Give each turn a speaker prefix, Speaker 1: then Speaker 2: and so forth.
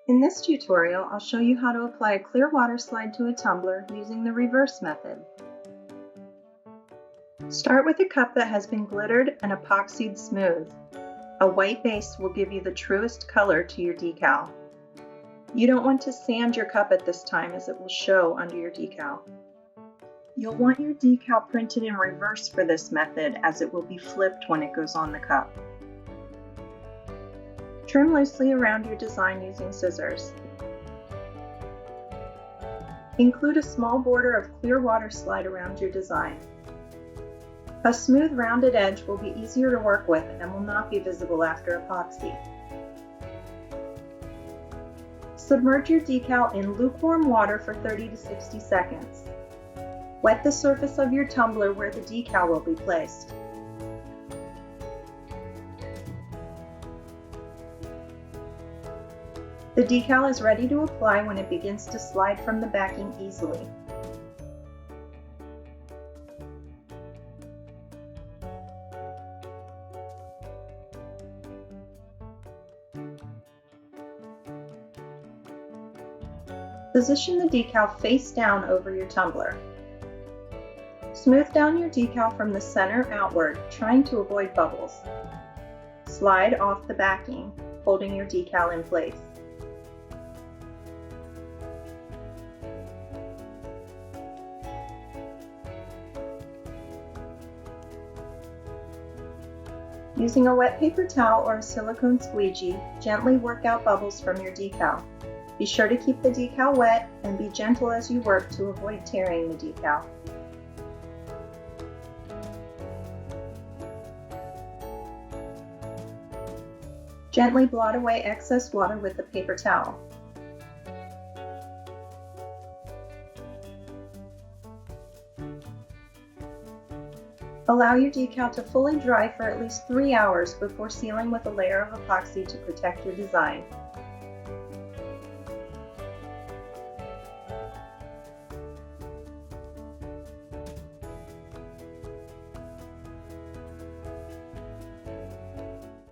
Speaker 1: In this tutorial, I'll show you how to apply a clear water slide to a tumbler using the reverse method. Start with a cup that has been glittered and epoxied smooth. A white base will give you the truest color to your decal. You don't want to sand your cup at this time as it will show under your decal. You'll want your decal printed in reverse for this method as it will be flipped when it goes on the cup. Trim loosely around your design using scissors. Include a small border of clear water slide around your design. A smooth rounded edge will be easier to work with and will not be visible after epoxy. Submerge your decal in lukewarm water for 30 to 60 seconds. Wet the surface of your tumbler where the decal will be placed. The decal is ready to apply when it begins to slide from the backing easily. Position the decal face down over your tumbler. Smooth down your decal from the center outward, trying to avoid bubbles. Slide off the backing, holding your decal in place. Using a wet paper towel or a silicone squeegee, gently work out bubbles from your decal. Be sure to keep the decal wet and be gentle as you work to avoid tearing the decal. Gently blot away excess water with a paper towel. Allow your decal to fully dry for at least 3 hours before sealing with a layer of epoxy to protect your design.